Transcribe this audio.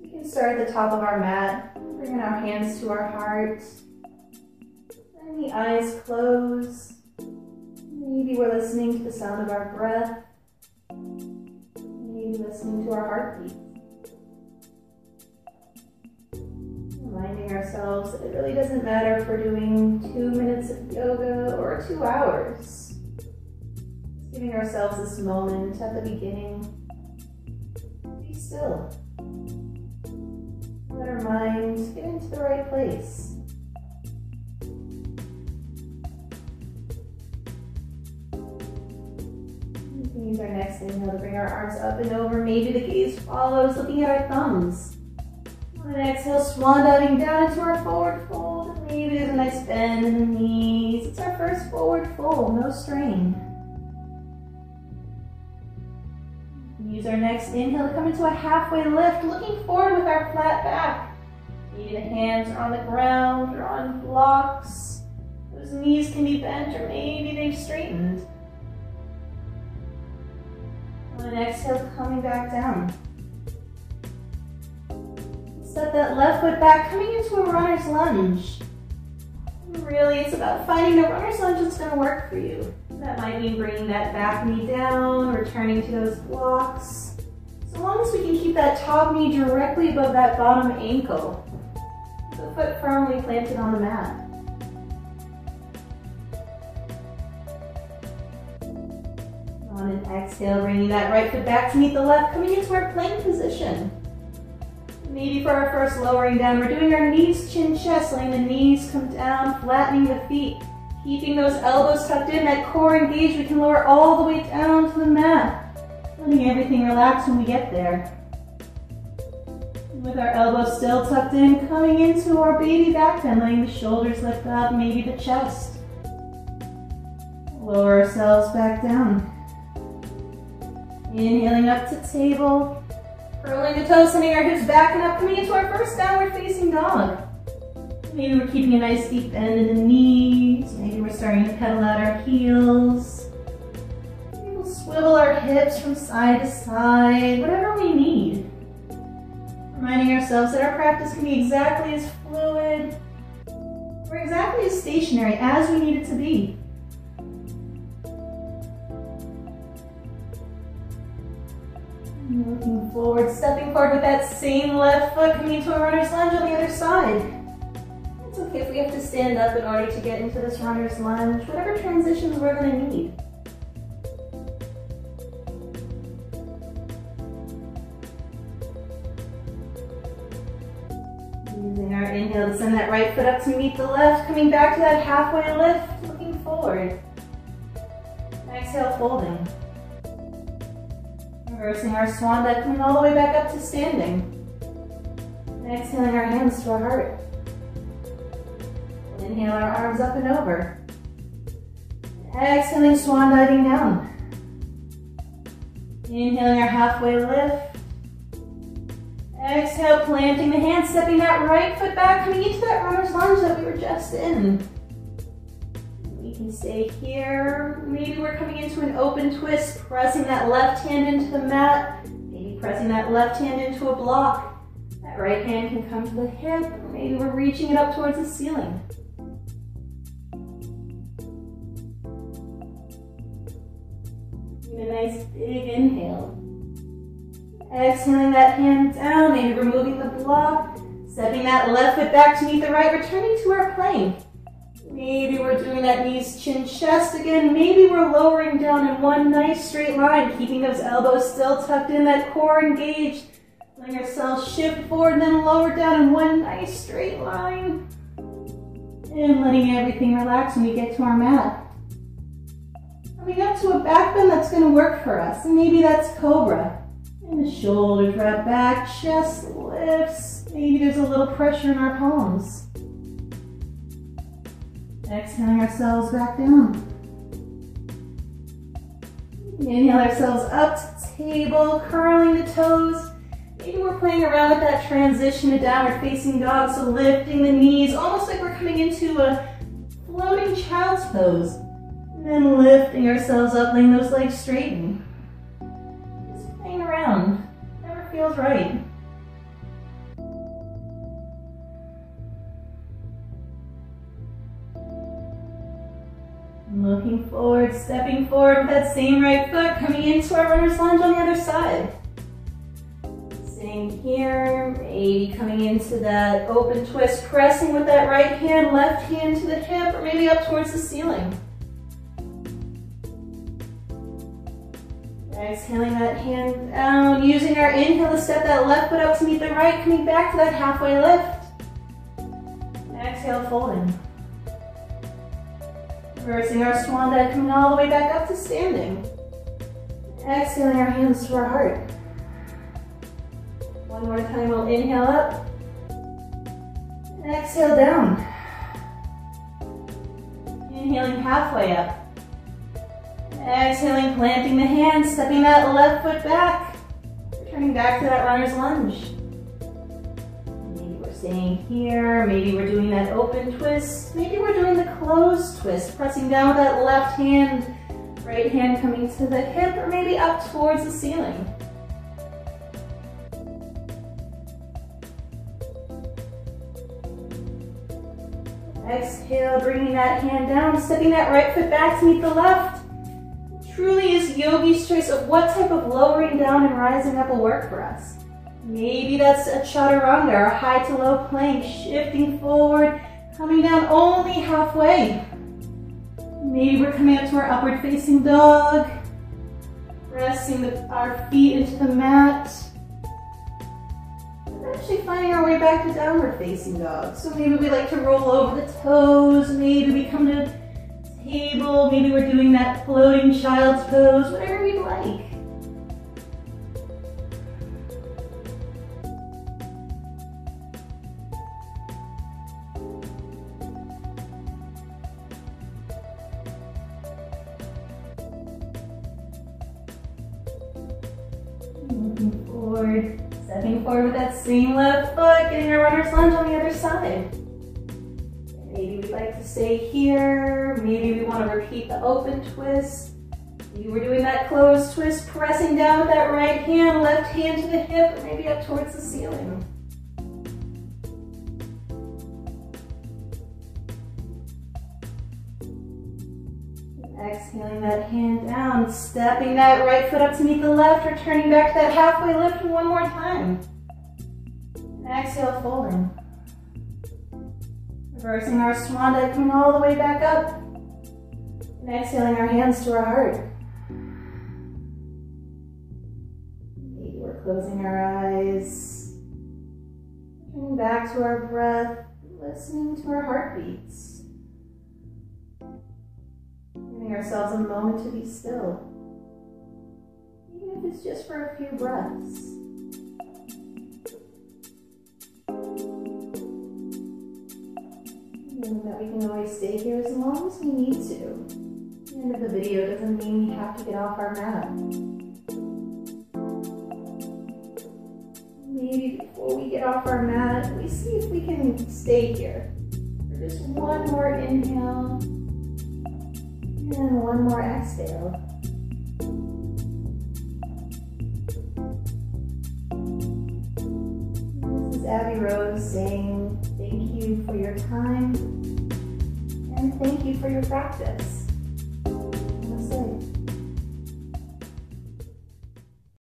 We can start at the top of our mat, bringing our hands to our heart. And the eyes close. Maybe we're listening to the sound of our breath. Maybe listening to our heartbeat. Reminding ourselves that it really doesn't matter if we're doing 2 minutes of yoga or 2 hours. Just giving ourselves this moment at the beginning. Be still. Let our mind get into the right place. We can use our next inhale to bring our arms up and over. Maybe the gaze follows, looking at our thumbs. On an exhale, swan diving down into our forward fold. Maybe there's a nice bend in the knees. It's our first forward fold, no strain. Use our next inhale to come into a halfway lift, looking forward with our flat back. Maybe the hands are on the ground or on blocks. Those knees can be bent or maybe they've straightened. On an exhale, coming back down. Step that left foot back, coming into a runner's lunge. Really, it's about finding the runner's lunge that's going to work for you. That might mean bringing that back knee down, returning to those blocks. So long as we can keep that top knee directly above that bottom ankle. The foot firmly planted on the mat. On an exhale, bringing that right foot back to meet the left, coming into our plank position. Maybe for our first lowering down, we're doing our knees, chin, chest, letting the knees come down, flattening the feet, keeping those elbows tucked in, that core engaged. We can lower all the way down to the mat, letting everything relax when we get there. With our elbows still tucked in, coming into our baby back bend, letting the shoulders lift up, maybe the chest. Lower ourselves back down. Inhaling up to table. Curling the toes, sending our hips back and up, coming into our first downward facing dog. Maybe we're keeping a nice deep bend in the knees. Maybe we're starting to pedal out our heels. Maybe we'll swivel our hips from side to side, whatever we need. Reminding ourselves that our practice can be exactly as fluid or exactly as stationary as we need it to be. Looking forward, stepping forward with that same left foot, coming into a runner's lunge on the other side. It's okay if we have to stand up in order to get into this runner's lunge, whatever transitions we're going to need. Using our inhale to send that right foot up to meet the left, coming back to that halfway lift, looking forward. Exhale, folding. Reversing our swan dive, coming all the way back up to standing. Exhaling our hands to our heart. Inhale our arms up and over. Exhaling, swan diving down. Inhaling our halfway lift. Exhale, planting the hands, stepping that right foot back, coming into that runner's lunge that we were just in. We can stay here. Maybe we're coming into an open twist, pressing that left hand into the mat, maybe pressing that left hand into a block. That right hand can come to the hip, or maybe we're reaching it up towards the ceiling. Give a nice big inhale. Exhaling that hand down, maybe removing the block, stepping that left foot back to meet the right, returning to our plank. Maybe we're doing that knees, chin, chest again. Maybe we're lowering down in one nice straight line, keeping those elbows still tucked in, that core engaged. Letting ourselves shift forward and then lower down in one nice straight line. And letting everything relax when we get to our mat. Coming up to a back bend that's going to work for us. And maybe that's cobra. And the shoulders wrap back, chest lifts. Maybe there's a little pressure in our palms. Exhaling ourselves back down. Inhale ourselves up to table, curling the toes. Maybe we're playing around with that transition to downward facing dog, so lifting the knees, almost like we're coming into a floating child's pose. And then lifting ourselves up, letting those legs straighten. Just playing around. Never feels right. Looking forward, stepping forward with that same right foot, coming into our runner's lunge on the other side. Staying here, maybe coming into that open twist, pressing with that right hand, left hand to the hip, or maybe up towards the ceiling. Exhaling that hand down, using our inhale to step that left foot up to meet the right, coming back to that halfway lift. Exhale, folding. Reversing our swan dive, coming all the way back up to standing. Exhaling our hands to our heart. One more time, we'll inhale up. Exhale down. Inhaling halfway up. Exhaling, planting the hands, stepping that left foot back. Returning back to that runner's lunge. Maybe we're staying here, maybe we're doing that open twist, maybe we're doing the closed twist, pressing down with that left hand, right hand coming to the hip, or maybe up towards the ceiling. Exhale, bringing that hand down, stepping that right foot back to meet the left. Truly is yogi's choice of what type of lowering down and rising up will work for us. Maybe that's a chaturanga, or high to low plank, shifting forward, coming down only halfway. Maybe we're coming up to our upward facing dog, pressing our feet into the mat. Actually finding our way back to downward facing dog. So maybe we like to roll over the toes, maybe we come to table, maybe we're doing that floating child's pose, whatever we'd like. Moving forward, stepping forward with that same left foot, getting our runner's lunge on the other side. Maybe we'd like to stay here. Maybe we want to repeat the open twist. Maybe we're doing that closed twist, pressing down with that right hand, left hand to the hip, or maybe up towards the ceiling. Exhaling that hand down, stepping that right foot up to meet the left, returning back to that halfway lift one more time. Exhale, folding. Reversing our swan dive, coming all the way back up. And exhaling our hands to our heart. Maybe we're closing our eyes. Coming back to our breath, listening to our heartbeats. Giving ourselves a moment to be still. Even if it's just for a few breaths. That we can always stay here as long as we need to. The end of the video doesn't mean we have to get off our mat. Maybe before we get off our mat, we see if we can stay here for just one more inhale and one more exhale. This is Abby Rose saying thank you for your time. And thank you for your practice.